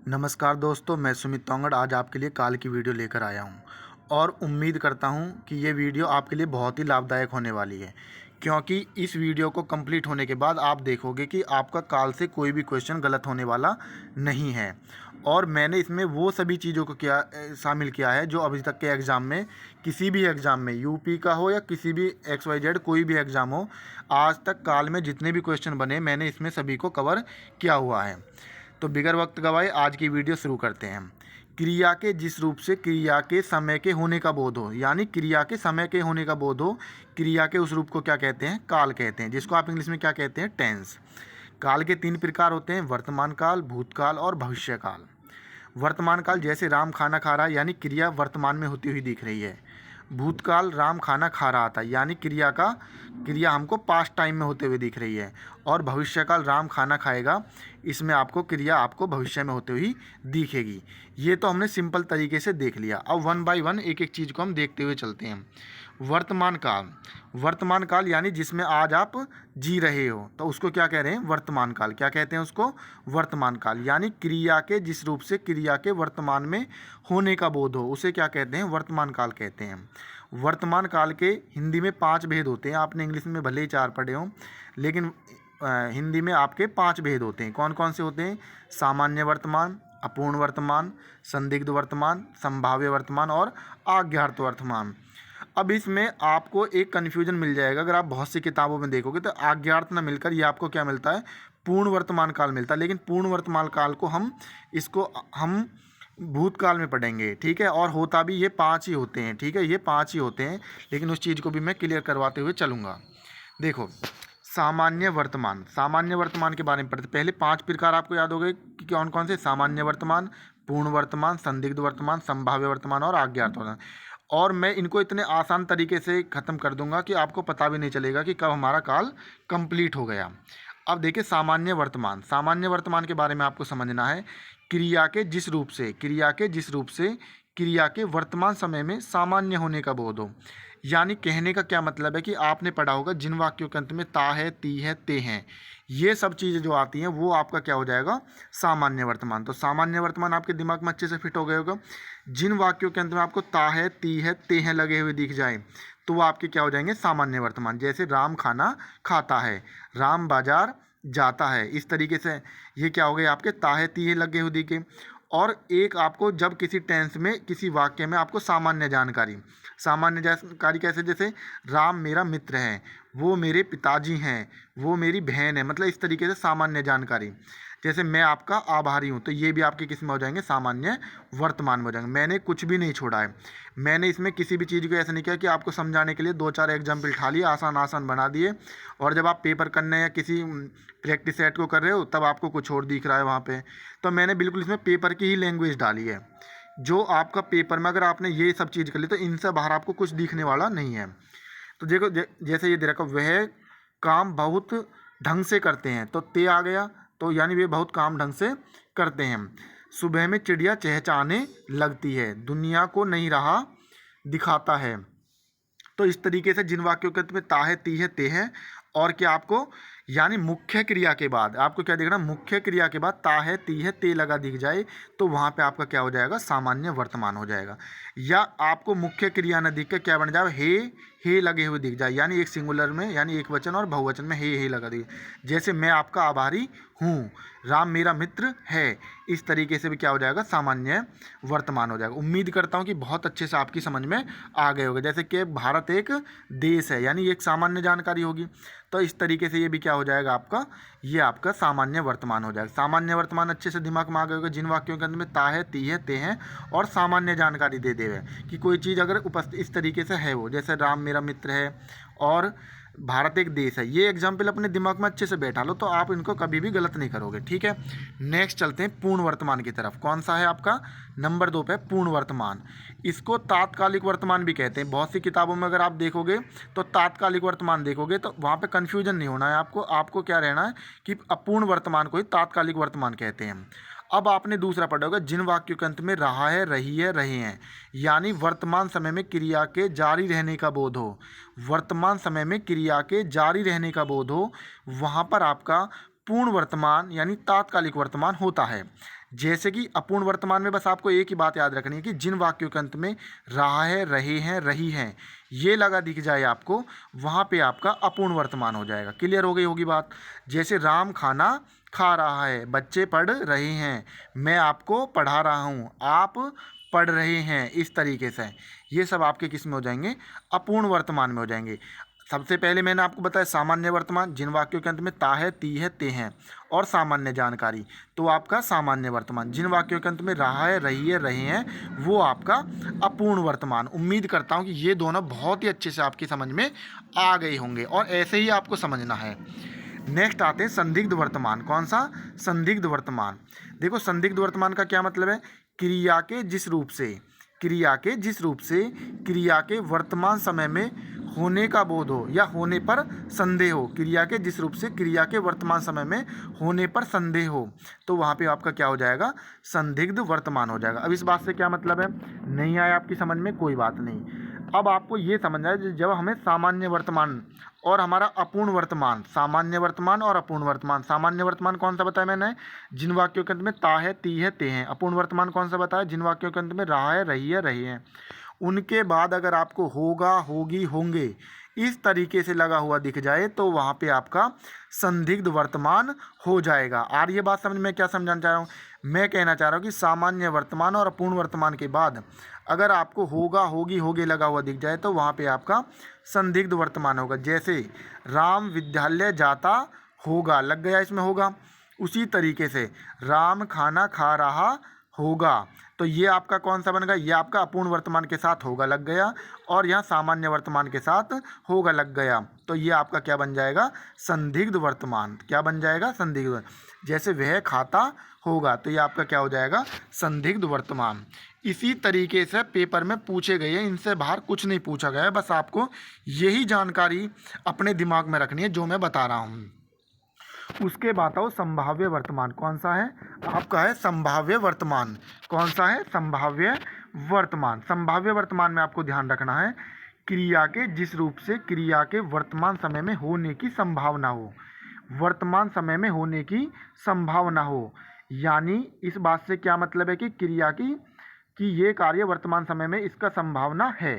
नमस्कार दोस्तों, मैं सुमित तोंगड़ आज आपके लिए काल की वीडियो लेकर आया हूं और उम्मीद करता हूं कि ये वीडियो आपके लिए बहुत ही लाभदायक होने वाली है, क्योंकि इस वीडियो को कंप्लीट होने के बाद आप देखोगे कि आपका काल से कोई भी क्वेश्चन गलत होने वाला नहीं है। और मैंने इसमें वो सभी चीज़ों को शामिल किया है जो अभी तक के एग्ज़ाम में, किसी भी एग्ज़ाम में, यूपी का हो या किसी भी XYZ कोई भी एग्ज़ाम हो, आज तक काल में जितने भी क्वेश्चन बने मैंने इसमें सभी को कवर किया हुआ है। तो बिगर वक्त गवाए आज की वीडियो शुरू करते हैं। क्रिया के जिस रूप से क्रिया के समय के होने का बोध हो, यानी क्रिया के समय के होने का बोध हो, क्रिया के उस रूप को क्या कहते हैं? काल कहते हैं, जिसको आप इंग्लिश में क्या कहते हैं? टेंस। काल के 3 प्रकार होते हैं: वर्तमान काल, भूतकाल और भविष्य काल। वर्तमान काल जैसे राम खाना खा रहा है, यानी क्रिया वर्तमान में होती हुई दिख रही है। भूतकाल राम खाना खा रहा था, यानी क्रिया हमको पास्ट टाइम में होते हुए दिख रही है। और भविष्यकाल राम खाना खाएगा, इसमें क्रिया आपको भविष्य में होते हुई दिखेगी। ये तो हमने सिंपल तरीके से देख लिया। अब वन बाय वन एक एक चीज़ को हम देखते हुए चलते हैं। वर्तमान काल यानी जिसमें आज आप जी रहे हो, तो उसको क्या कह रहे हैं? वर्तमान काल। क्या कहते हैं उसको? वर्तमान काल। यानी क्रिया के जिस रूप से क्रिया के वर्तमान में होने का बोध हो, उसे क्या कहते हैं? वर्तमान काल कहते हैं। वर्तमान काल के हिंदी में 5 भेद होते हैं। आपने इंग्लिश में भले ही 4 पढ़े हों, लेकिन हिंदी में आपके 5 भेद होते हैं। कौन कौन से होते हैं? सामान्य वर्तमान, अपूर्ण वर्तमान, संदिग्ध वर्तमान, संभाव्य वर्तमान और आज्ञार्थ वर्तमान। अब इसमें आपको एक कन्फ्यूजन मिल जाएगा। अगर आप बहुत सी किताबों में देखोगे तो आज्ञार्थ न मिलकर ये आपको क्या मिलता है? पूर्ण वर्तमान काल मिलता है। लेकिन पूर्ण वर्तमान काल को हम भूतकाल में पढ़ेंगे, ठीक है। और होता भी ये 5 ही होते हैं, ठीक है, ये 5 ही होते हैं। लेकिन उस चीज़ को भी मैं क्लियर करवाते हुए चलूँगा। देखो, सामान्य वर्तमान के बारे में पढ़ते। पहले 5 प्रकार आपको याद हो गए कि कौन कौन से? सामान्य वर्तमान, पूर्ण वर्तमान, संदिग्ध वर्तमान, संभाव्य वर्तमान और आज्ञार्थ वर्तमान। और मैं इनको इतने आसान तरीके से ख़त्म कर दूंगा कि आपको पता भी नहीं चलेगा कि कब हमारा काल कंप्लीट हो गया। अब देखिए, सामान्य वर्तमान के बारे में आपको समझना है। क्रिया के जिस रूप से क्रिया के वर्तमान समय में सामान्य होने का बोध हो। यानी कहने का क्या मतलब है कि आपने पढ़ा होगा जिन वाक्यों के अंत में ता है, ती है, ते हैं, ये सब चीज़ें जो आती हैं वो आपका क्या हो जाएगा? सामान्य वर्तमान। तो सामान्य वर्तमान आपके दिमाग में अच्छे से फिट हो गए होगा। जिन वाक्यों के अंत में आपको ता है, ती है, ते हैं लगे हुए दिख जाए तो वो आपके क्या हो जाएंगे? सामान्य वर्तमान। जैसे राम खाना खाता है, राम बाजार जाता है, इस तरीके से ये क्या हो गए? आपके ता है, ती है लगे हुए दिखे। और एक आपको जब किसी टेंस में, किसी वाक्य में आपको सामान्य जानकारी कैसे? जैसे राम मेरा मित्र है, वो मेरे पिताजी हैं, वो मेरी बहन है, मतलब इस तरीके से सामान्य जानकारी। जैसे मैं आपका आभारी हूँ, तो ये भी आपके किस में हो जाएंगे? सामान्य वर्तमान में हो जाएंगे। मैंने कुछ भी नहीं छोड़ा है, मैंने इसमें किसी भी चीज़ को ऐसा नहीं किया कि आपको समझाने के लिए 2-4 एग्जाम्पल उठा लिए, आसान बना दिए, और जब आप पेपर करने या किसी प्रैक्टिस सेट को कर रहे हो तब आपको कुछ और दिख रहा है वहाँ पे। तो मैंने बिल्कुल इसमें पेपर की ही लैंग्वेज डाली है। जो आपका पेपर में अगर आपने ये सब चीज़ कर ली तो इनसे बाहर आपको कुछ दिखने वाला नहीं है। तो देखो, जैसे ये दे रखा, वह काम बहुत ढंग से करते हैं, तो ते आ गया, तो यानी वे बहुत काम ढंग से करते हैं। सुबह में चिड़िया चहचहाने लगती है, दुनिया को नहीं रहा दिखाता है। तो इस तरीके से जिन वाक्यों के अंत में ता है, ती है, ते है, और क्या आपको, यानी मुख्य क्रिया के बाद आपको क्या देखना? मुख्य क्रिया के बाद ता है, ती है, ते लगा दिख जाए तो वहाँ पे आपका क्या हो जाएगा? सामान्य वर्तमान हो जाएगा। या आपको मुख्य क्रिया न दिख के क्या बन जाए? हे लगे हुए दिख जाए, यानी एक सिंगुलर में, यानी एक वचन और बहुवचन में हे लगा दिख। जैसे मैं आपका आभारी हूँ, राम मेरा मित्र है, इस तरीके से भी क्या हो जाएगा? सामान्य वर्तमान हो जाएगा। उम्मीद करता हूँ कि बहुत अच्छे से आपकी समझ में आ गए होंगे। जैसे कि भारत एक देश है, यानी एक सामान्य जानकारी होगी, तो इस तरीके से ये भी क्या हो जाएगा? ये आपका सामान्य वर्तमान हो जाएगा। सामान्य वर्तमान अच्छे से दिमाग में आ गए होगा। जिन वाक्यों के अंदर में ता है, ती है, ते हैं और सामान्य जानकारी दे देवे कि कोई चीज़ अगर उपस्थित इस तरीके से है, वो जैसे राम मेरा मित्र है और भारत एक देश है, ये एग्जाम्पल अपने दिमाग में अच्छे से बैठा लो तो आप इनको कभी भी गलत नहीं करोगे, ठीक है। नेक्स्ट चलते हैं पूर्ण वर्तमान की तरफ। कौन सा है आपका? नंबर 2 पे पूर्ण वर्तमान। इसको तात्कालिक वर्तमान भी कहते हैं। बहुत सी किताबों में अगर आप देखोगे तो तात्कालिक वर्तमान देखोगे तो वहाँ पे कन्फ्यूजन नहीं होना है आपको क्या रहना है कि अपूर्ण वर्तमान को ही तात्कालिक वर्तमान कहते हैं। अब आपने दूसरा पढ़ा होगा जिन वाक्यों के अंत में रहा है, रही है, रहे हैं, यानी वर्तमान समय में क्रिया के जारी रहने का बोध हो। वर्तमान समय में क्रिया के जारी रहने का बोध हो, वहाँ पर आपका पूर्ण वर्तमान यानी तात्कालिक वर्तमान होता है। जैसे कि अपूर्ण वर्तमान में बस आपको एक ही बात याद रखनी है कि जिन वाक्यों के अंत में रहा है, रहे हैं, रही हैं ये लगा दिख जाए आपको, वहाँ पे आपका अपूर्ण वर्तमान हो जाएगा। क्लियर हो गई होगी बात। जैसे राम खाना खा रहा है, बच्चे पढ़ रहे हैं, मैं आपको पढ़ा रहा हूँ, आप पढ़ रहे हैं, इस तरीके से ये सब आपके किस में हो जाएंगे, अपूर्ण वर्तमान में हो जाएंगे। सबसे पहले मैंने आपको बताया सामान्य वर्तमान, जिन वाक्यों के अंत में ता है, ती है, ते हैं और सामान्य जानकारी, तो आपका सामान्य वर्तमान। जिन वाक्यों के अंत में रहा है, रही है, रहे हैं, वो आपका अपूर्ण वर्तमान। उम्मीद करता हूँ कि ये दोनों बहुत ही अच्छे से आपकी समझ में आ गए होंगे और ऐसे ही आपको समझना है। नेक्स्ट आते हैं संदिग्ध वर्तमान। कौन सा? संदिग्ध वर्तमान। देखो संदिग्ध वर्तमान का क्या मतलब है? क्रिया के जिस रूप से, क्रिया के जिस रूप से क्रिया के वर्तमान समय में होने का बोध हो या होने पर संदेह हो, क्रिया के जिस रूप से क्रिया के वर्तमान समय में होने पर संदेह हो, तो वहाँ पे आपका क्या हो जाएगा? संदिग्ध वर्तमान हो जाएगा। अब इस बात से क्या मतलब है? नहीं आया आपकी समझ में? कोई बात नहीं। अब आपको ये समझना है जब हमें सामान्य वर्तमान और हमारा अपूर्ण वर्तमान, सामान्य वर्तमान और अपूर्ण वर्तमान, सामान्य वर्तमान कौन सा बताया मैंने? जिन वाक्यों के अंत में ता है, ती है, ते हैं। अपूर्ण वर्तमान कौन सा बताया? जिन वाक्यों के अंत में रहा है, रही है, रहे हैं। उनके बाद अगर आपको होगा, होगी, होंगे इस तरीके से लगा हुआ दिख जाए तो वहाँ पे आपका संदिग्ध वर्तमान हो जाएगा। आ रही है बात समझ में? क्या समझाना चाह रहा हूँ? मैं कहना चाह रहा हूँ कि सामान्य वर्तमान और अपूर्ण वर्तमान के बाद अगर आपको होगा, होगी, होगे लगा हुआ दिख जाए तो वहाँ पे आपका संदिग्ध वर्तमान होगा। जैसे राम विद्यालय जाता होगा, लग गया इसमें होगा। उसी तरीके से राम खाना खा रहा होगा, तो ये आपका कौन सा बन गया? ये आपका अपूर्ण वर्तमान के साथ होगा लग गया और यहाँ सामान्य वर्तमान के साथ होगा लग गया, तो ये आपका क्या बन जाएगा? संदिग्ध वर्तमान। क्या बन जाएगा? संदिग्ध। जैसे वह खाता होगा, तो ये आपका क्या हो जाएगा? संदिग्ध वर्तमान। इसी तरीके से पेपर में पूछे गए हैं, इनसे बाहर कुछ नहीं पूछा गया है। बस आपको यही जानकारी अपने दिमाग में रखनी है जो मैं बता रहा हूँ। उसके बाद आओ संभाव्य वर्तमान। कौन सा है? आपका है संभाव्य वर्तमान। कौन सा है? संभाव्य वर्तमान। संभाव्य वर्तमान में आपको ध्यान रखना है क्रिया के जिस रूप से क्रिया के वर्तमान समय में होने की संभावना हो, वर्तमान समय में होने की संभावना हो। यानी इस बात से क्या मतलब है कि क्रिया की कि ये कार्य वर्तमान समय में इसका संभावना है।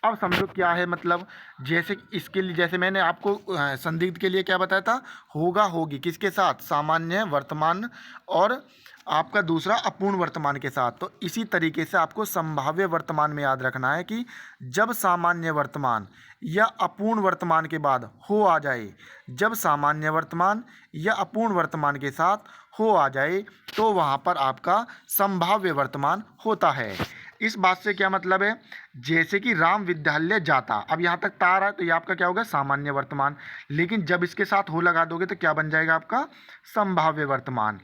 अब समझो क्या है मतलब। जैसे इसके लिए, जैसे मैंने आपको संदिग्ध के लिए क्या बताया था? होगा, होगी, किसके साथ? सामान्य वर्तमान और आपका दूसरा अपूर्ण वर्तमान के साथ। तो इसी तरीके से आपको संभाव्य वर्तमान में याद रखना है कि जब सामान्य वर्तमान या अपूर्ण वर्तमान के बाद हो आ जाए, जब सामान्य वर्तमान या अपूर्ण वर्तमान के साथ हो आ जाए तो वहाँ पर आपका संभाव्य वर्तमान होता है। इस बात से क्या मतलब है? जैसे कि राम विद्यालय जाता, अब यहाँ तक ता रहा है तो ये आपका क्या होगा? सामान्य वर्तमान। लेकिन जब इसके साथ हो लगा दोगे तो क्या बन जाएगा? आपका संभाव्य वर्तमान।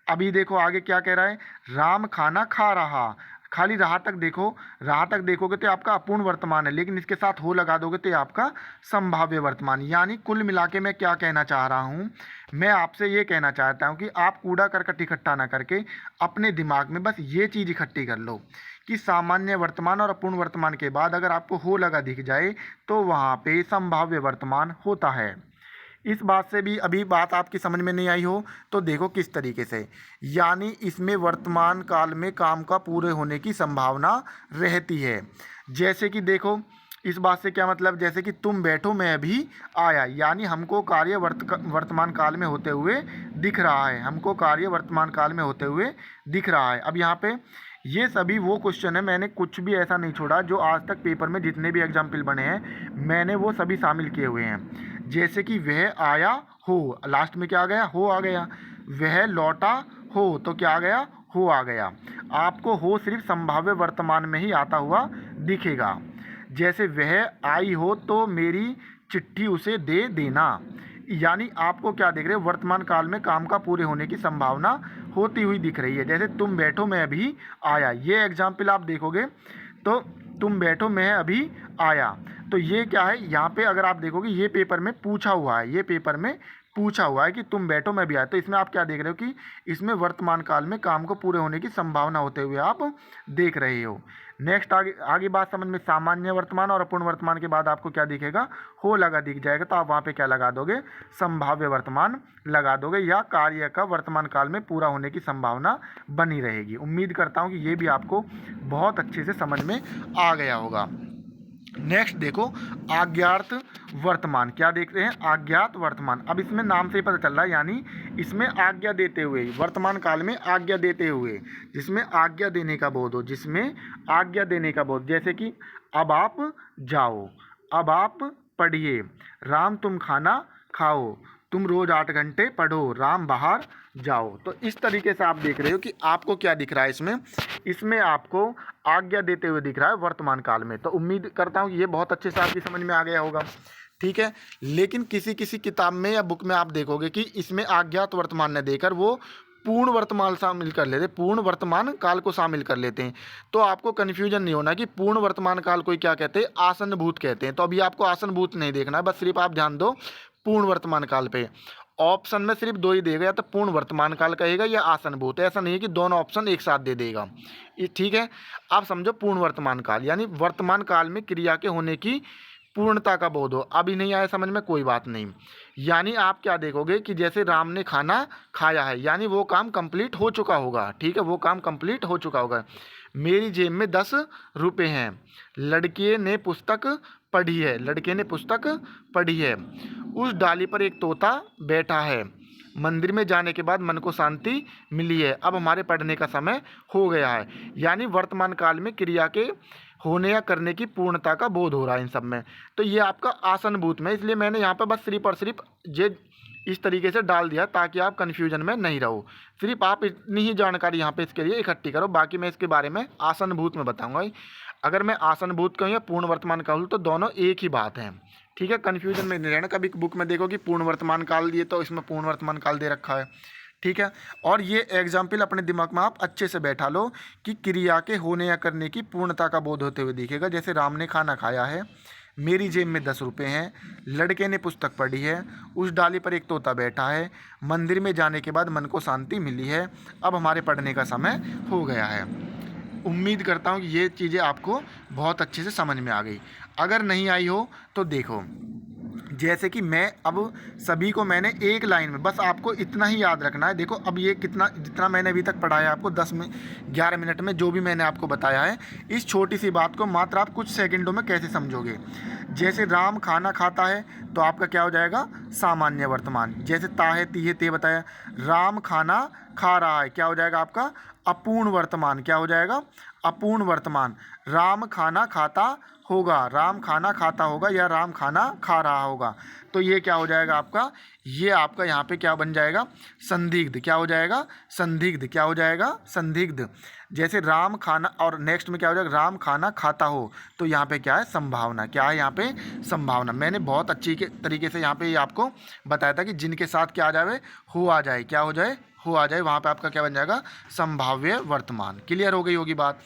अभी देखो आगे क्या कह रहा है? राम खाना खा रहा, खाली रहा तक देखो, रहा तक देखोगे तो आपका अपूर्ण वर्तमान है, लेकिन इसके साथ हो लगा दोगे तो आपका संभाव्य वर्तमान। यानी कुल मिला के मैं क्या कहना चाह रहा हूँ? मैं आपसे ये कहना चाहता हूँ कि आप कूड़ा करकट इकट्ठा ना करके अपने दिमाग में बस ये चीज़ इकट्ठी कर लो कि सामान्य वर्तमान और अपूर्ण वर्तमान के बाद अगर आपको हो लगा दिख जाए तो वहाँ पे संभाव्य वर्तमान होता है। इस बात से भी अभी बात आपकी समझ में नहीं आई हो तो देखो किस तरीके से, यानी इसमें वर्तमान काल में काम का पूरे होने की संभावना रहती है। जैसे कि देखो इस बात से क्या मतलब? जैसे कि तुम बैठो मैं अभी आया, यानी हमको कार्य वर्तमान काल में होते हुए दिख रहा है, हमको कार्य वर्तमान काल में होते हुए दिख रहा है। अब यहाँ पे ये सभी वो क्वेश्चन है, मैंने कुछ भी ऐसा नहीं छोड़ा जो आज तक पेपर में जितने भी एग्जाम्पल बने हैं मैंने वो सभी शामिल किए हुए हैं। जैसे कि वह आया हो, लास्ट में क्या आ गया? हो आ गया। वह लौटा हो, तो क्या आ गया? हो आ गया। आपको हो सिर्फ संभाव्य वर्तमान में ही आता हुआ दिखेगा। जैसे वह आई हो तो मेरी चिट्ठी उसे दे देना, यानी आपको क्या देख रहे हो? वर्तमान काल में काम का पूरे होने की संभावना होती हुई दिख रही है। जैसे तुम बैठो मैं अभी आया, ये एग्जाम्पल आप देखोगे तो तुम बैठो मैं अभी आया, तो ये क्या है? यहाँ पे अगर आप देखोगे ये पेपर में पूछा हुआ है, ये पेपर में पूछा हुआ है कि तुम बैठो मैं भी आया, तो इसमें आप क्या देख रहे हो कि इसमें वर्तमान काल में काम को पूरे होने की संभावना होते हुए आप देख रहे हो। नेक्स्ट आगे आगे बात समझ में, सामान्य वर्तमान और अपूर्ण वर्तमान के बाद आपको क्या दिखेगा, हो लगा दिख जाएगा, तो आप वहाँ पे क्या लगा दोगे, संभाव्य वर्तमान लगा दोगे, या कार्य का वर्तमान काल में पूरा होने की संभावना बनी रहेगी। उम्मीद करता हूँ कि ये भी आपको बहुत अच्छे से समझ में आ गया होगा। नेक्स्ट देखो, अज्ञात वर्तमान, क्या देख रहे हैं, अज्ञात वर्तमान। अब इसमें नाम से ही पता चल रहा है, यानी इसमें आज्ञा देते हुए, वर्तमान काल में आज्ञा देते हुए, जिसमें आज्ञा देने का बोध हो, जिसमें आज्ञा देने का बोध, जैसे कि अब आप जाओ, अब आप पढ़िए, राम तुम खाना खाओ, तुम रोज 8 घंटे पढ़ो, राम बाहर जाओ। तो इस तरीके से आप देख रहे हो कि आपको क्या दिख रहा है, इसमें आपको आज्ञा देते हुए दिख रहा है वर्तमान काल में। तो उम्मीद करता हूँ कि ये बहुत अच्छे से आपकी समझ में आ गया होगा, ठीक है। लेकिन किसी किसी किताब में या बुक में आप देखोगे कि इसमें अज्ञात वर्तमान न देकर वो पूर्ण वर्तमान शामिल कर लेते, पूर्ण वर्तमान काल को शामिल कर लेते हैं। तो आपको कन्फ्यूजन नहीं होना कि पूर्ण वर्तमान काल को क्या कहते हैं, आसन्न भूत कहते हैं। तो अभी आपको आसन्न भूत नहीं देखना है, बस सिर्फ आप ध्यान दो पूर्ण वर्तमान काल पे। ऑप्शन में सिर्फ 2 ही देगा, या तो पूर्ण वर्तमान काल कहेगा या आसन्न भूत। ऐसा नहीं है कि दोनों ऑप्शन एक साथ दे देगा, ठीक है। आप समझो पूर्ण वर्तमान काल यानी वर्तमान काल में क्रिया के होने की पूर्णता का बोध हो। अभी नहीं आया समझ में, कोई बात नहीं। यानी आप क्या देखोगे कि जैसे राम ने खाना खाया है, यानी वो काम कंप्लीट हो चुका होगा, ठीक है, वो काम कंप्लीट हो चुका होगा। मेरी जेब में 10 रुपये हैं, लड़के ने पुस्तक पढ़ी है, लड़के ने पुस्तक पढ़ी है, उस डाली पर एक तोता बैठा है, मंदिर में जाने के बाद मन को शांति मिली है, अब हमारे पढ़ने का समय हो गया है। यानी वर्तमान काल में क्रिया के होने या करने की पूर्णता का बोध हो रहा है इन सब में। तो ये आपका आसन्न भूत में, इसलिए मैंने यहाँ पर बस सिर्फ और सिर्फ ये इस तरीके से डाल दिया ताकि आप कन्फ्यूजन में नहीं रहो। सिर्फ आप इतनी ही जानकारी यहाँ पे इसके लिए इकट्ठी करो, बाकी मैं इसके बारे में आसन्न भूत में बताऊँगा। अगर मैं आसन्न भूत कहूँ या पूर्ण वर्तमान कहूँ तो दोनों एक ही बात है, ठीक है। कन्फ्यूजन में नहीं रहना। कभी बुक में देखो कि पूर्ण वर्तमान काल दिए तो इसमें पूर्ण वर्तमान काल दे रखा है, ठीक है। और ये एग्जाम्पल अपने दिमाग में आप अच्छे से बैठा लो कि क्रिया के होने या करने की पूर्णता का बोध होते हुए दिखेगा। जैसे राम ने खाना खाया है, मेरी जेब में 10 रुपये हैं, लड़के ने पुस्तक पढ़ी है, उस डाली पर एक तोता बैठा है, मंदिर में जाने के बाद मन को शांति मिली है, अब हमारे पढ़ने का समय हो गया है। उम्मीद करता हूँ कि ये चीज़ें आपको बहुत अच्छे से समझ में आ गई। अगर नहीं आई हो तो देखो, जैसे कि मैं अब सभी को मैंने एक लाइन में, बस आपको इतना ही याद रखना है। देखो अब ये जितना मैंने अभी तक पढ़ाया आपको 11 मिनट में जो भी मैंने आपको बताया है, इस छोटी सी बात को मात्र आप कुछ सेकंडों में कैसे समझोगे। जैसे राम खाना खाता है तो आपका क्या हो जाएगा, सामान्य वर्तमान। जैसे ता है ती है ते बताया, राम खाना खा रहा है, क्या हो जाएगा आपका अपूर्ण वर्तमान, क्या हो जाएगा अपूर्ण वर्तमान। राम खाना खाता होगा, राम खाना खाता होगा या राम खाना खा रहा होगा, तो ये क्या हो जाएगा आपका, ये आपका यहाँ पे क्या बन जाएगा, संदिग्ध। क्या हो जाएगा, संदिग्ध। क्या हो जाएगा, संदिग्ध। जैसे राम खाना, और नेक्स्ट में क्या हो जाएगा, राम खाना खाता हो, तो यहाँ पे क्या है, संभावना। क्या है यहाँ पे, संभावना। मैंने बहुत अच्छी तरीके से यहाँ पे आपको बताया था कि जिनके साथ क्या आ जाए, हो आ जाए, क्या हो जाए, हो आ जाए, वहाँ पे आपका क्या बन जाएगा, संभाव्य वर्तमान। क्लियर हो गई होगी बात।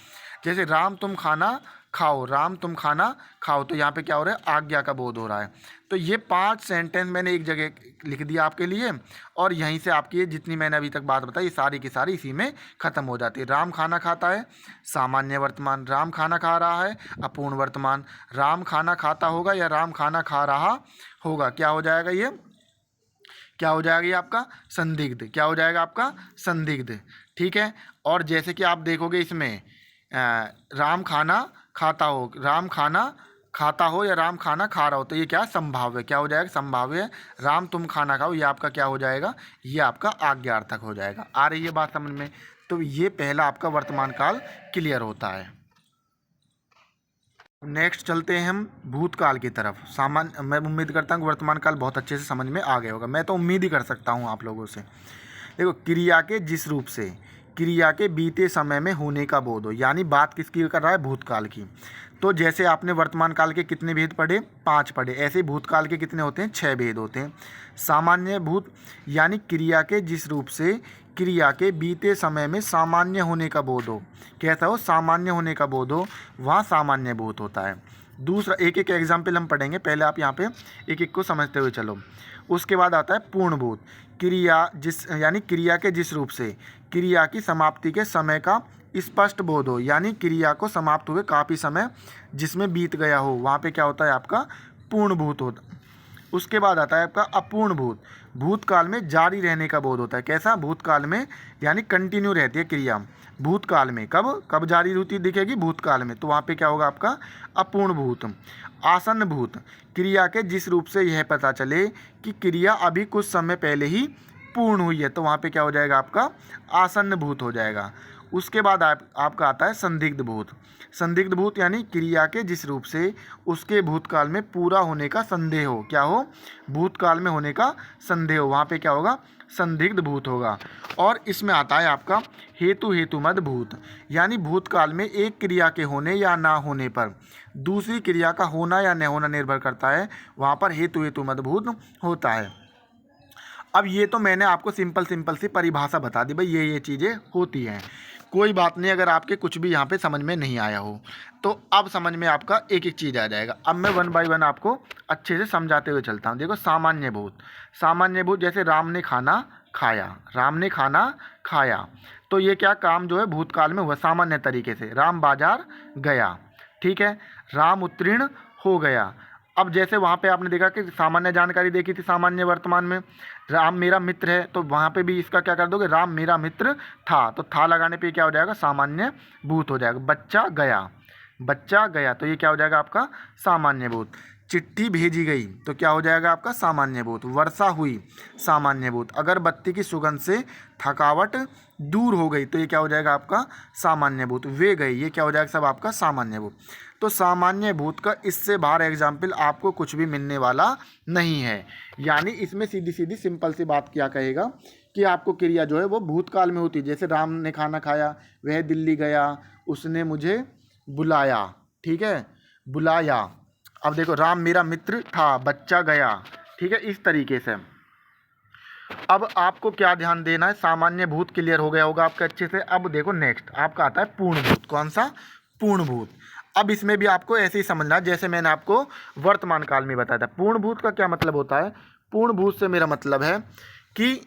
जैसे राम तुम खाना खाओ, राम तुम खाना खाओ, तो यहाँ पे क्या हो रहा है, आज्ञा का बोध हो रहा है। तो ये 5 सेंटेंस मैंने एक जगह लिख दिया आपके लिए, और यहीं से आपकी ये जितनी मैंने अभी तक बात बताई, ये सारी की सारी इसी में ख़त्म हो जाती है। राम खाना खाता है, सामान्य वर्तमान। राम खाना खा रहा है, अपूर्ण वर्तमान। राम खाना खाता होगा या राम खाना खा रहा होगा, क्या हो जाएगा, ये क्या हो जाएगा, ये आपका संदिग्ध। क्या हो जाएगा आपका संदिग्ध, ठीक है। और जैसे कि आप देखोगे इसमें राम खाना खाता हो, राम खाना खाता हो या राम खाना खा रहा हो, तो ये क्या संभाव्य। क्या हो जाएगा, संभाव्य। राम तुम खाना खाओ, ये आपका क्या हो जाएगा, ये आपका आज्ञार्थक हो जाएगा। आ रही है बात समझ में। तो ये पहला आपका वर्तमान काल क्लियर होता है। नेक्स्ट चलते हैं हम भूतकाल की तरफ। मैं उम्मीद करता हूँ कि वर्तमान काल बहुत अच्छे से समझ में आ गया होगा। मैं तो उम्मीद ही कर सकता हूँ आप लोगों से। देखो, क्रिया के जिस रूप से क्रिया के बीते समय में होने का बोध हो, यानी बात किसकी कर रहा है, भूतकाल की। तो जैसे आपने वर्तमान काल के कितने भेद पढ़े, 5 पढ़े, ऐसे ही भूतकाल के कितने होते हैं, 6 भेद होते हैं। सामान्य भूत यानी क्रिया के जिस रूप से क्रिया के बीते समय में सामान्य होने का बोध हो, कैसा हो, सामान्य होने का बोध हो, वहाँ सामान्य भूत होता है। दूसरा, एक एक एग्जाम्पल हम पढ़ेंगे, पहले आप यहाँ पे एक एक को समझते हुए चलो। उसके बाद आता है पूर्ण भूत, क्रिया जिस यानी क्रिया के जिस रूप से क्रिया की समाप्ति के समय का स्पष्ट बोध हो, यानी क्रिया को समाप्त हुए काफ़ी समय जिसमें बीत गया हो, वहाँ पे क्या होता है आपका पूर्ण भूत होता। उसके बाद आता है आपका अपूर्ण भूत, भूतकाल में जारी रहने का बोध होता है। कैसा? भूतकाल में, यानी कंटिन्यू रहती है क्रिया भूतकाल में। कब कब जारी होती दिखेगी? भूतकाल में। तो वहाँ पे क्या होगा आपका अपूर्ण भूत। आसन्न भूत, क्रिया के जिस रूप से यह पता चले कि क्रिया अभी कुछ समय पहले ही पूर्ण हुई है, तो वहाँ पे क्या हो जाएगा आपका आसन्न भूत हो जाएगा। उसके बाद आपका आता है संदिग्ध भूत। संदिग्ध भूत यानी क्रिया के जिस रूप से उसके भूतकाल में पूरा होने का संदेह हो। क्या हो? भूतकाल में होने का संदेह हो, वहाँ पे क्या होगा? संदिग्ध भूत होगा। और इसमें आता है आपका हेतुमद भूत, यानी भूतकाल में एक क्रिया के होने या ना होने पर दूसरी क्रिया का होना या न होना निर्भर करता है, वहाँ पर हेतुमद भूत होता है। अब ये तो मैंने आपको सिंपल सी परिभाषा बता दी, भाई ये चीज़ें होती हैं। कोई बात नहीं, अगर आपके कुछ भी यहाँ पे समझ में नहीं आया हो तो अब समझ में आपका एक एक चीज़ आ जाएगा। अब मैं 1 बाय 1 आपको अच्छे से समझाते हुए चलता हूँ। देखो, सामान्य भूत। सामान्य भूत जैसे राम ने खाना खाया, राम ने खाना खाया, तो ये क्या काम जो है भूतकाल में हुआ सामान्य तरीके से। राम बाजार गया, ठीक है, राम उत्तीर्ण हो गया। अब जैसे वहाँ पे आपने देखा कि सामान्य जानकारी देखी थी सामान्य वर्तमान में, राम मेरा मित्र है, तो वहाँ पे भी इसका क्या कर दोगे? राम मेरा मित्र था, तो था लगाने पे क्या हो जाएगा? सामान्य भूत हो जाएगा। बच्चा गया, बच्चा गया, तो ये क्या हो जाएगा आपका सामान्य भूत। चिट्ठी भेजी गई, तो क्या हो जाएगा आपका सामान्य भूत। वर्षा हुई, सामान्य भूत। अगरबत्ती की सुगंध से थकावट दूर हो गई, तो ये क्या हो जाएगा आपका सामान्य भूत। वे गए, ये क्या हो जाएगा सब आपका सामान्य भूत। तो सामान्य भूत का इससे बाहर एग्जाम्पल आपको कुछ भी मिलने वाला नहीं है। यानी इसमें सीधी सीधी सिंपल सी बात क्या कहेगा कि आपको क्रिया जो है वो भूतकाल में होती है। जैसे राम ने खाना खाया, वह दिल्ली गया, उसने मुझे बुलाया, ठीक है, बुलाया। अब देखो, राम मेरा मित्र था, बच्चा गया, ठीक है, इस तरीके से। अब आपको क्या ध्यान देना है? सामान्य भूत क्लियर हो गया होगा आपका अच्छे से। अब देखो नेक्स्ट आपका आता है पूर्ण भूत। कौन सा? पूर्ण भूत। अब इसमें भी आपको ऐसे ही समझना है जैसे मैंने आपको वर्तमान काल में बताया था। पूर्ण भूत का क्या मतलब होता है? पूर्ण भूत से मेरा मतलब है कि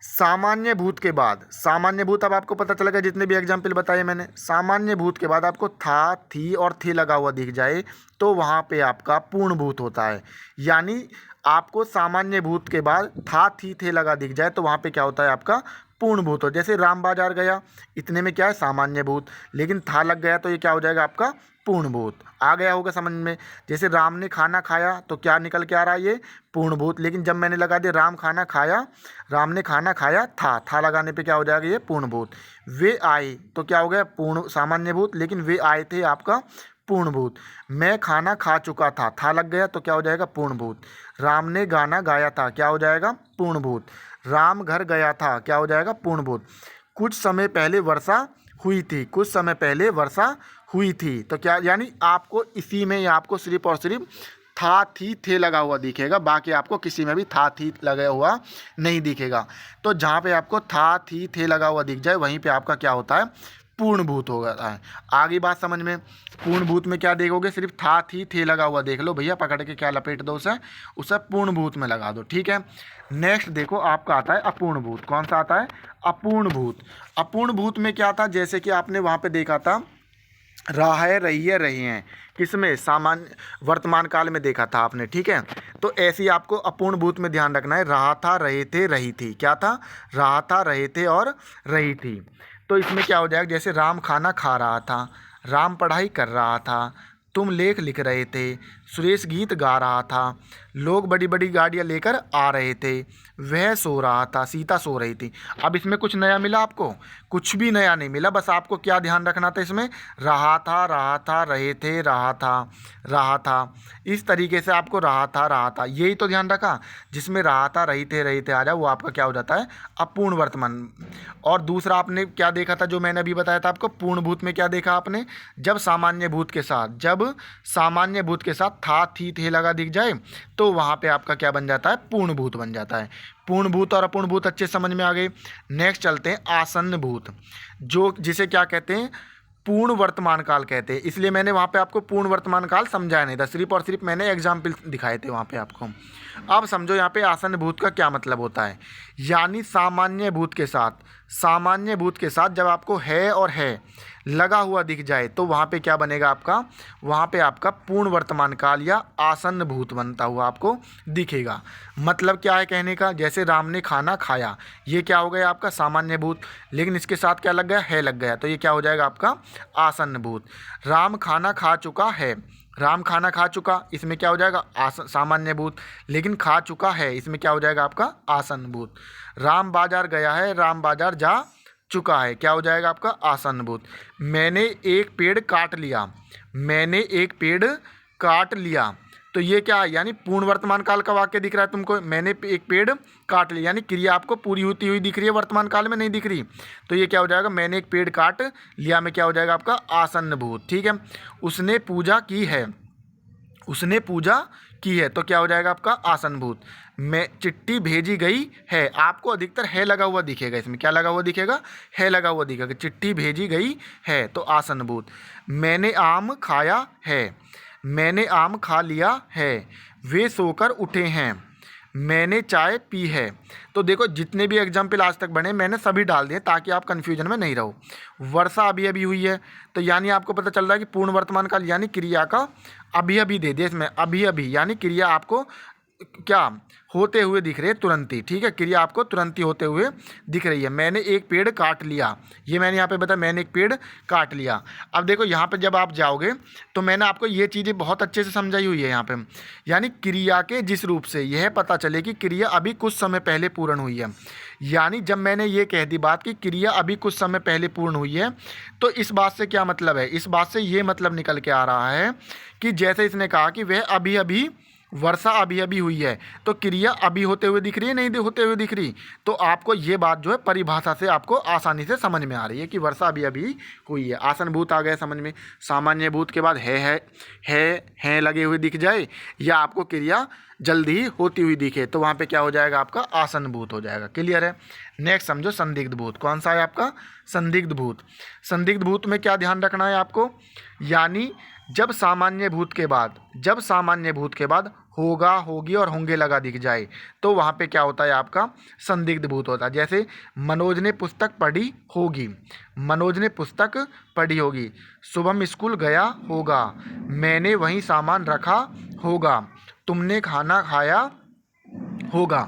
सामान्य भूत के बाद, सामान्य भूत अब आपको पता चलेगा जितने भी एग्जाम्पल बताए मैंने, सामान्य भूत के बाद आपको था, थी और थे लगा हुआ दिख जाए तो वहाँ पे आपका पूर्ण भूत होता है। यानी आपको सामान्य भूत के बाद था, थी, थे लगा दिख जाए तो वहाँ पे क्या होता है आपका पूर्ण भूत हो। जैसे राम बाजार गया, इतने में क्या है सामान्य भूत, लेकिन था लग गया तो ये क्या हो जाएगा आपका पूर्ण भूत। आ गया होगा समझ में। जैसे राम ने खाना खाया, तो क्या निकल के आ रहा है? ये पूर्ण भूत। लेकिन जब मैंने लगा दिया राम खाना खाया, राम ने खाना खाया, था लगाने पे क्या हो जाएगा? ये पूर्ण भूत। वे आए, तो क्या हो गया? पूर्ण सामान्य भूत, लेकिन वे आए थे आपका पूर्ण भूत। मैं खाना खा चुका था लग गया तो क्या हो जाएगा? पूर्ण भूत। राम ने गाना गाया था, क्या हो जाएगा? पूर्ण भूत। राम घर गया था, क्या हो जाएगा? पूर्ण भूत। कुछ समय पहले वर्षा हुई थी, कुछ समय पहले वर्षा हुई थी, तो क्या, यानी आपको इसी में आपको सिर्फ और सिर्फ था, थी, थे लगा हुआ दिखेगा, बाकी आपको किसी में भी था, थी लगा हुआ नहीं दिखेगा। तो जहाँ पे आपको था, थी, थे लगा हुआ दिख जाए वहीं पे आपका क्या होता है? पूर्ण भूत हो गया है। आगे बात समझ में। पूर्ण भूत में क्या देखोगे? सिर्फ था, थी, थे लगा हुआ देख लो भैया, पकड़ के क्या लपेट दो उसे पूर्ण भूत में लगा दो, ठीक है। नेक्स्ट देखो आपका आता है अपूर्ण भूत। कौन सा आता है? अपूर्ण भूत। अपूर्ण भूत में क्या था? जैसे कि आपने वहाँ पे देखा था रहा है, रही है, रहे हैं, किसमें? सामान्य वर्तमान काल में देखा था आपने, ठीक है। तो ऐसे ही आपको अपूर्ण भूत में ध्यान रखना है, रहा था, रहे थे, रही थी। क्या था? रहा था, रहे थे और रही थी। तो इसमें क्या हो जाएगा? जैसे राम खाना खा रहा था, राम पढ़ाई कर रहा था, तुम लेख लिख रहे थे, सुरेश गीत गा रहा था, लोग बड़ी बड़ी गाड़ियाँ लेकर आ रहे थे, वह सो रहा था, सीता सो रही थी। अब इसमें कुछ नया मिला आपको? कुछ भी नया नहीं मिला। बस आपको क्या ध्यान रखना था इसमें? रहा था, रहे थे, रहा था, इस तरीके से आपको रहा था यही तो ध्यान रखा। जिसमें रहा था, रही थे आ जाए, वो आपका क्या हो जाता है? अपूर्ण वर्तमान। और दूसरा आपने क्या देखा था जो मैंने अभी बताया था आपको? पूर्ण भूत में क्या देखा आपने? जब सामान्य भूत के साथ था, थी, थे लगा दिख जाए तो वहाँ पे आपका क्या बन जाता है? पूर्ण भूत बन जाता है। पूर्ण भूत और अपूर्ण भूत अच्छे समझ में आ गए। नेक्स्ट चलते हैं आसन्न भूत, जो जिसे क्या कहते हैं? पूर्ण वर्तमान काल कहते हैं, इसलिए मैंने वहाँ पे आपको पूर्ण वर्तमान काल समझाया नहीं था, सिर्फ और सिर्फ मैंने एग्जाम्पल दिखाए थे वहाँ पे आपको। अब समझो यहाँ पे आसन्न भूत का क्या मतलब होता है। यानी सामान्य भूत के साथ जब आपको है और है लगा हुआ दिख जाए तो वहाँ पे क्या बनेगा आपका, वहाँ पे आपका पूर्ण वर्तमान काल या आसन्न भूत बनता हुआ आपको दिखेगा। मतलब क्या है कहने का, जैसे राम ने खाना खाया, ये क्या हो गया आपका सामान्य भूत, लेकिन इसके साथ क्या लग गया, है लग गया, तो ये क्या हो जाएगा आपका आसन्न भूत। राम खाना खा चुका है, राम खाना खा चुका, इसमें क्या हो जाएगा सामान्य भूत, लेकिन खा चुका है, इसमें क्या हो जाएगा आपका आसन्न भूत। राम बाजार गया है, राम बाजार जा चुका है, क्या हो जाएगा आपका आसन्न भूत। मैंने एक पेड़ काट लिया, मैंने एक पेड़ काट लिया, तो ये क्या है, यानी पूर्ण वर्तमान काल का वाक्य दिख रहा है तुमको। मैंने एक पेड़ काट लिया, यानी क्रिया आपको पूरी होती हुई दिख रही है, वर्तमान काल में नहीं दिख रही, तो ये क्या हो जाएगा, मैंने एक पेड़ काट लिया में क्या हो जाएगा आपका आसन्न भूत। ठीक है। उसने पूजा की है, उसने पूजा की है, तो क्या हो जाएगा आपका आसन्न भूत। मैं चिट्ठी भेजी गई है, आपको अधिकतर है लगा हुआ दिखेगा, इसमें क्या लगा हुआ दिखेगा, है लगा हुआ दिखेगा। चिट्ठी भेजी गई है तो आसन्न भूत। मैंने आम खाया है, मैंने आम खा लिया है, वे सोकर उठे हैं, मैंने चाय पी है। तो देखो जितने भी एग्जाम्पल आज तक बने मैंने सभी डाल दिए ताकि आप कन्फ्यूजन में नहीं रहो। वर्षा अभी अभी हुई है, तो यानी आपको पता चल रहा है कि पूर्ण वर्तमान काल यानी क्रिया का अभी अभी दे दिया इसमें, अभी अभी यानी क्रिया आपको क्या होते हुए दिख रही है तुरंत ही। ठीक है, क्रिया आपको तुरंत ही होते हुए दिख रही है। मैंने एक पेड़ काट लिया, ये मैंने यहाँ पे बताया, मैंने एक पेड़ काट लिया। अब देखो यहाँ पे जब आप जाओगे तो मैंने आपको ये चीज़ें बहुत अच्छे से समझाई हुई है यहाँ पे, यानी क्रिया के जिस रूप से यह पता चले कि क्रिया अभी कुछ समय पहले पूर्ण हुई है। यानी जब मैंने ये कह दी बात कि क्रिया अभी कुछ समय पहले पूर्ण हुई है, तो इस बात से क्या मतलब है, इस बात से ये मतलब निकल के आ रहा है कि जैसे इसने कहा कि वह अभी अभी वर्षा अभी अभी हुई है, तो क्रिया अभी होते हुए दिख रही है, नहीं होते हुए दिख रही, तो आपको ये बात जो है परिभाषा से आपको आसानी से समझ में आ रही है कि वर्षा अभी अभी हुई है। आसन्न भूत आ गया समझ में। सामान्य भूत के बाद है लगे हुए दिख जाए या आपको क्रिया जल्दी ही होती हुई दिखे, तो वहाँ पे क्या हो जाएगा आपका आसन्न भूत हो जाएगा। क्लियर है। नेक्स्ट समझो संदिग्ध भूत। कौन सा है आपका संदिग्ध भूत। संदिग्ध भूत में क्या ध्यान रखना है आपको, यानी जब सामान्य भूत के बाद होगा, होगी और होंगे लगा दिख जाए तो वहाँ पे क्या होता है आपका संदिग्ध भूत होता है। जैसे मनोज ने पुस्तक पढ़ी होगी, मनोज ने पुस्तक पढ़ी होगी। शुभम स्कूल गया होगा, मैंने वहीं सामान रखा होगा, तुमने खाना खाया होगा।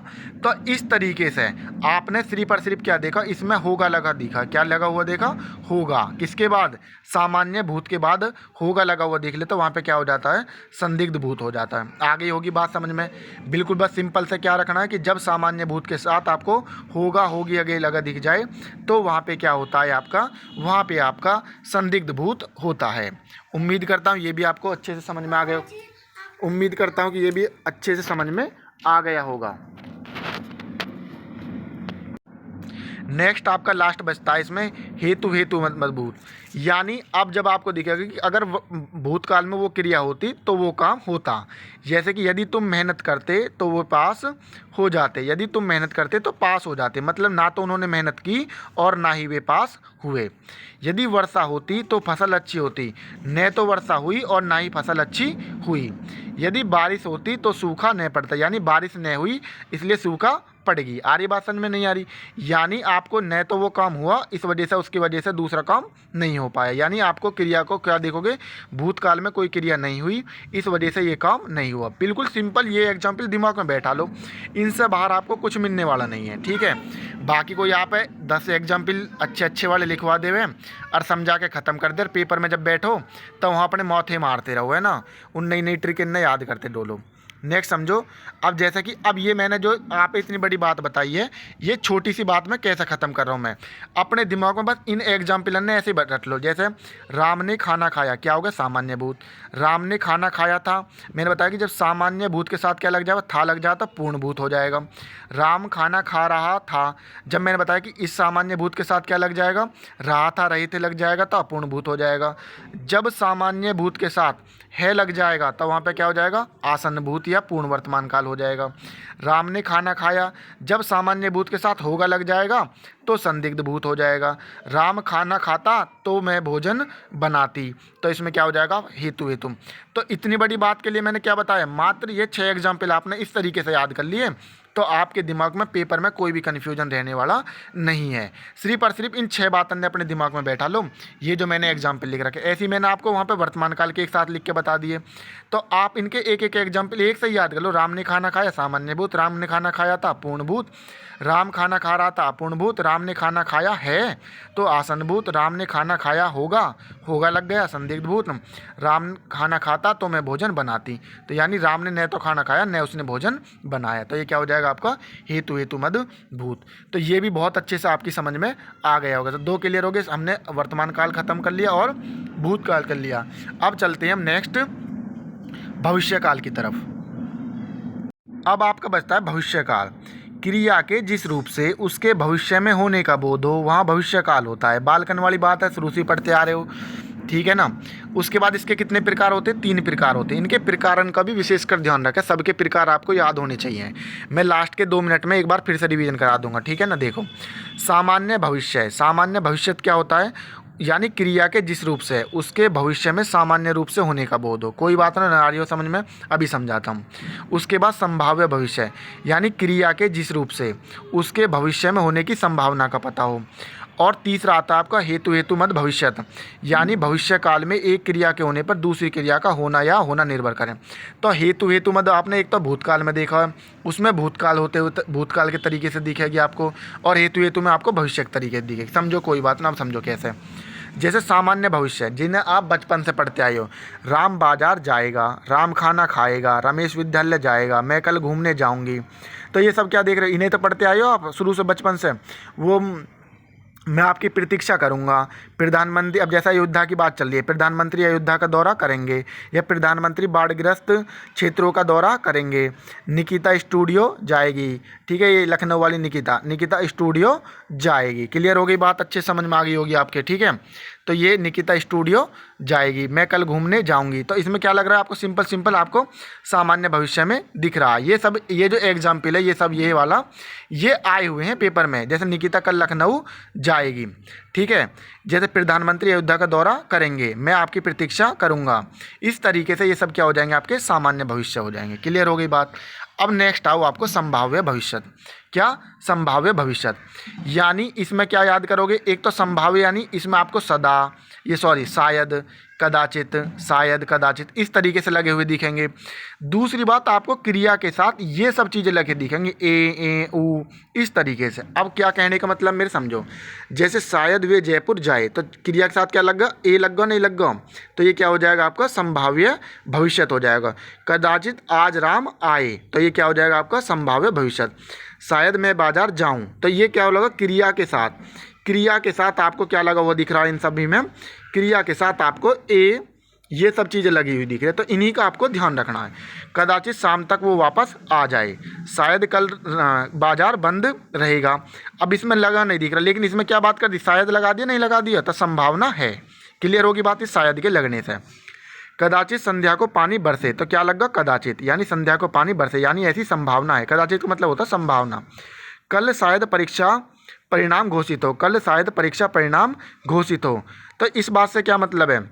तो इस तरीके से आपने सिर्फ और सिर्फ क्या देखा, इसमें होगा लगा दिखा, क्या लगा हुआ देखा, होगा। किसके बाद, सामान्य भूत के बाद होगा लगा हुआ देख ले तो वहाँ पे क्या हो जाता है संदिग्ध भूत हो जाता है। आगे होगी बात समझ में। बिल्कुल बस सिंपल से क्या रखना है कि जब सामान्य भूत के साथ आपको होगा होगी आगे लगा दिख जाए तो वहाँ पे क्या होता है आपका, वहाँ पे आपका संदिग्ध भूत होता है। उम्मीद करता हूँ ये भी आपको अच्छे से समझ में आ गया, उम्मीद करता हूँ कि ये भी अच्छे से समझ में आ गया होगा। नेक्स्ट आपका लास्ट बचता है इसमें हेतु मजबूत। यानी अब जब आपको दिखेगा कि अगर भूतकाल में वो क्रिया होती तो वो काम होता। जैसे कि यदि तुम मेहनत करते तो वो पास हो जाते, यदि तुम मेहनत करते तो पास हो जाते, मतलब ना तो उन्होंने मेहनत की और ना ही वे पास हुए। यदि वर्षा होती तो फसल अच्छी होती, न तो वर्षा हुई और ना ही फसल अच्छी हुई। यदि बारिश होती तो सूखा न पड़ता, यानी बारिश न हुई इसलिए सूखा पड़ेगी। आ रही बात समझ में नहीं आ रही, यानी आपको न तो वो काम हुआ इस वजह से उसकी वजह से दूसरा काम नहीं हो पाया, यानी आपको क्रिया को क्या देखोगे भूतकाल में कोई क्रिया नहीं हुई इस वजह से ये काम नहीं हुआ। बिल्कुल सिंपल, ये एग्जाम्पल दिमाग में बैठा लो, इनसे बाहर आपको कुछ मिलने वाला नहीं है। ठीक है, बाकी कोई आप 10 एग्जाम्पल अच्छे वाले लिखवा देवे और समझा के ख़त्म कर दे और पेपर में जब बैठो तो वहाँ अपने मौथे मारते रहो, है ना, उन नई नई ट्रिक इन्हें याद करते डोलो। नेक्स्ट समझो। अब जैसा कि अब ये मैंने जो आप इतनी बड़ी बात बताई है ये छोटी सी बात में कैसे ख़त्म कर रहा हूँ मैं अपने दिमाग में, बस इन एग्जाम्पल ने ऐसे रख लो। जैसे राम ने खाना खाया, क्या होगा सामान्य भूत। राम ने खाना खाया था, मैंने बताया कि जब सामान्य भूत के साथ क्या लग जाएगा, था लग जाता पूर्ण भूत हो जाएगा। राम खाना खा रहा था, जब मैंने बताया कि इस सामान्य भूत के साथ क्या लग जाएगा, रहा था रही थे लग जाएगा तो अपूर्ण भूत हो जाएगा। जब सामान्य भूत के साथ है लग जाएगा तो वहाँ पे क्या हो जाएगा आसन्न भूत या यह पूर्ण वर्तमान काल हो जाएगा। राम ने खाना खाया, जब सामान्य भूत के साथ होगा लग जाएगा तो संदिग्ध भूत हो जाएगा। राम खाना खाता तो मैं भोजन बनाती, तो इसमें क्या हो जाएगा, हेतु हेतु। तो इतनी बड़ी बात के लिए मैंने क्या बताया, मात्र ये 6 एग्जाम्पल आपने इस तरीके से याद कर लिए तो आपके दिमाग में पेपर में कोई भी कन्फ्यूजन रहने वाला नहीं है। सिर्फ और सिर्फ इन 6 बातों ने अपने दिमाग में बैठा लो। ये जो मैंने एग्जाम्पल लिख रखे ऐसे ही मैंने आपको वहाँ पे वर्तमान काल के एक साथ लिख के बता दिए, तो आप इनके एक एक एग्जाम्पल एक से ही याद कर लो। राम ने खाना खाया सामान्य भूत, राम ने खाना खाया था पूर्ण भूत, राम खाना खा रहा था अपूर्ण भूत, राम ने खाना खाया है तो आसन भूत, राम ने खाना खाया होगा, होगा लग गया संदिग्ध भूत, राम खाना खाता तो मैं भोजन बनाती, तो यानी राम ने न तो खाना खाया न उसने भोजन बनाया, तो ये क्या हो जाएगा आपका हेतु हेतु मद भूत। तो ये भी बहुत अच्छे से आपकी समझ में आ गया होगा। तो 2 क्लियर हो गए, हमने वर्तमान काल खत्म कर लिया और भूतकाल कर लिया। अब चलते हैं हम नेक्स्ट भविष्य काल की तरफ। अब आपका बचता है भविष्य काल। क्रिया के जिस रूप से उसके भविष्य में होने का बोध हो वहाँ भविष्य काल होता है। बालकन वाली बात है, शुरू से पढ़ते आ रहे हो, ठीक है ना। उसके बाद इसके कितने प्रकार होते हैं, 3 प्रकार होते हैं। इनके प्रकारण का भी विशेषकर ध्यान रखें, सबके प्रकार आपको याद होने चाहिए। मैं लास्ट के 2 मिनट में एक बार फिर से रिवीजन करा दूंगा, ठीक है ना। देखो, सामान्य भविष्य, सामान्य भविष्य क्या होता है, यानी क्रिया के जिस रूप से उसके भविष्य में सामान्य रूप से होने का बोध हो। कोई बात ना आ रही हो समझ में, अभी समझाता हूँ। उसके बाद संभाव्य भविष्य, यानी क्रिया के जिस रूप से उसके भविष्य में होने की संभावना का पता हो। और तीसरा आता है आपका हेतु हेतु मद भविष्यत, यानी भविष्य काल में एक क्रिया के होने पर दूसरी क्रिया का होना या होना निर्भर करें। तो हेतु हेतु मद आपने एक तो भूतकाल में देखा, उसमें भूतकाल होते हुए भूतकाल के तरीके से दिखेगी आपको, और हेतु हेतु में आपको भविष्य के तरीके से दिखेगी। समझो, कोई बात ना, आप समझो कैसे। जैसे सामान्य भविष्य जिन्हें आप बचपन से पढ़ते आए हो, राम बाजार जाएगा, राम खाना खाएगा, रमेश विद्यालय जाएगा, मैं कल घूमने जाऊंगी, तो ये सब क्या देख रहे हो, इन्हें तो पढ़ते आए हो आप शुरू से बचपन से। वो मैं आपकी प्रतीक्षा करूंगा, प्रधानमंत्री, अब जैसा अयोध्या की बात चल रही है, प्रधानमंत्री अयोध्या का दौरा करेंगे या प्रधानमंत्री बाढ़ग्रस्त क्षेत्रों का दौरा करेंगे, निकिता स्टूडियो जाएगी, ठीक है, ये लखनऊ वाली निकिता स्टूडियो जाएगी। क्लियर हो गई बात, अच्छे समझ में आ गई होगी आपके, ठीक है। तो ये निकिता स्टूडियो जाएगी, मैं कल घूमने जाऊंगी, तो इसमें क्या लग रहा है आपको, सिंपल सिंपल आपको सामान्य भविष्य में दिख रहा है। ये सब, ये जो एग्जाम्पल है, ये सब ये वाला ये आए हुए हैं पेपर में। जैसे निकिता कल लखनऊ जाएगी, ठीक है, जैसे प्रधानमंत्री अयोध्या का दौरा करेंगे, मैं आपकी प्रतीक्षा करूंगा, इस तरीके से ये सब क्या हो जाएंगे, आपके सामान्य भविष्य हो जाएंगे। क्लियर हो गई बात। अब नेक्स्ट आओ आपको संभाव्य भविष्य। क्या, संभाव्य भविष्य, यानी इसमें क्या याद करोगे, एक तो संभाव्य यानी इसमें आपको सदा, ये सॉरी शायद, कदाचित, शायद, कदाचित, इस तरीके से लगे हुए दिखेंगे। दूसरी बात, आपको क्रिया के साथ ये सब चीज़ें लगे दिखेंगी, ए ऊ, इस तरीके से। अब क्या कहने का मतलब मेरे समझो, जैसे शायद वे जयपुर जाए, तो क्रिया के साथ क्या लग गया, ए लग गया, नहीं लग गया, तो ये क्या हो जाएगा आपका संभाव्य भविष्य हो जाएगा। कदाचित आज राम आए, तो ये क्या हो जाएगा आपका संभाव्य भविष्य। शायद मैं बाजार जाऊं, तो ये क्या होगा, क्रिया के साथ, क्रिया के साथ आपको क्या लगा हुआ दिख रहा है, इन सभी में क्रिया के साथ आपको ए, ये सब चीज़ें लगी हुई दिख रही है, तो इन्हीं का आपको ध्यान रखना है। कदाचित शाम तक वो वापस आ जाए, शायद कल बाजार बंद रहेगा, अब इसमें लगा नहीं दिख रहा, लेकिन इसमें क्या बात कर दी, शायद लगा दिया, नहीं लगा दिया, तो संभावना है। क्लियर होगी बात इस शायद के लगने से। कदाचित संध्या को पानी बरसे, तो क्या लगा, कदाचित, यानी संध्या को पानी बरसे, यानी ऐसी संभावना है। कदाचित का मतलब होता है संभावना। कल शायद परीक्षा परिणाम घोषित हो, कल शायद परीक्षा परिणाम घोषित हो, तो इस बात से क्या मतलब है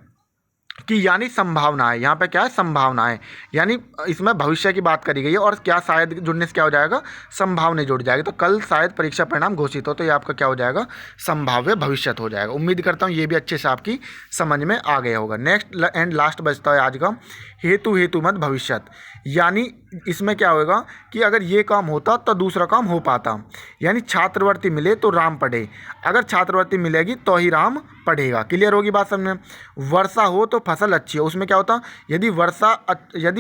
कि यानी संभावना है, यहाँ पे क्या है, संभावना है, यानी इसमें भविष्य की बात करी गई है, और क्या शायद जुड़ने से क्या हो जाएगा, संभावना जुड़ जाएगी। तो कल शायद परीक्षा परिणाम घोषित हो, तो ये आपका क्या हो जाएगा, संभाव्य भविष्य हो जाएगा। उम्मीद करता हूँ ये भी अच्छे से आपकी समझ में आ गया होगा। नेक्स्ट एंड लास्ट बचता है आज का हेतु हेतु मत भविष्य, यानी इसमें क्या होगा कि अगर ये काम होता तो दूसरा काम हो पाता, यानी छात्रवृत्ति मिले तो राम पढ़े, अगर छात्रवृत्ति मिलेगी तो ही राम पढ़ेगा। क्लियर होगी बात समझ में। वर्षा हो तो फसल अच्छी हो, उसमें क्या होता, यदि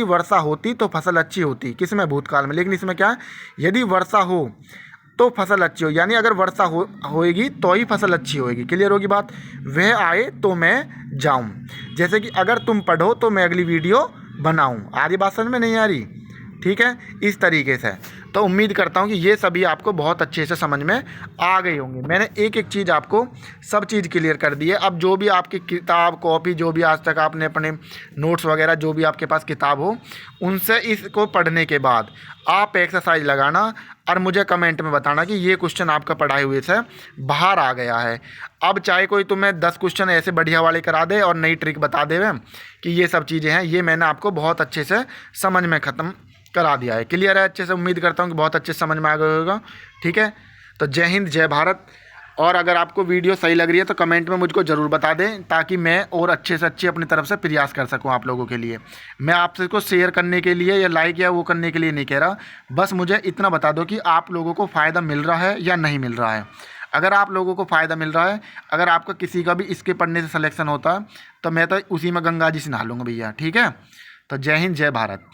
वर्षा होती तो फसल अच्छी होती, किसमें, भूतकाल में, लेकिन इसमें क्या है, यदि वर्षा हो तो फसल अच्छी हो, यानी अगर वर्षा होएगी तो ही फसल अच्छी होएगी। क्लियर होगी बात। वह आए तो मैं जाऊं, जैसे कि अगर तुम पढ़ो तो मैं अगली वीडियो बनाऊं। आ रही बात समझ में, नहीं आ रही, ठीक है, इस तरीके से। तो उम्मीद करता हूँ कि ये सभी आपको बहुत अच्छे से समझ में आ गई होंगी। मैंने एक एक चीज़ आपको सब चीज़ क्लियर कर दी है। अब जो भी आपकी किताब कॉपी, जो भी आज तक आपने अपने नोट्स वगैरह जो भी आपके पास किताब हो, उनसे इसको पढ़ने के बाद आप एक्सरसाइज लगाना और मुझे कमेंट में बताना कि ये क्वेश्चन आपका पढ़ाए हुए से बाहर आ गया है। अब चाहे कोई तुम्हें 10 क्वेश्चन ऐसे बढ़िया वाले करा दे और नई ट्रिक बता दे कि ये सब चीज़ें हैं, ये मैंने आपको बहुत अच्छे से समझ में ख़त्म करा दिया है। क्लियर है अच्छे से? उम्मीद करता हूँ कि बहुत अच्छे से समझ में आ गया होगा। ठीक है, तो जय हिंद, जय भारत। और अगर आपको वीडियो सही लग रही है तो कमेंट में मुझको ज़रूर बता दें, ताकि मैं और अच्छे से अच्छे अपनी तरफ से प्रयास कर सकूं आप लोगों के लिए। मैं आपसे को शेयर करने के लिए या लाइक या वो करने के लिए नहीं कह रहा, बस मुझे इतना बता दो कि आप लोगों को फ़ायदा मिल रहा है या नहीं मिल रहा है। अगर आप लोगों को फ़ायदा मिल रहा है, अगर आपका किसी का भी इसके पढ़ने से सिलेक्शन होता है, तो मैं तो उसी में गंगा जी से नहा लूँगा भैया। ठीक है, तो जय हिंद, जय भारत।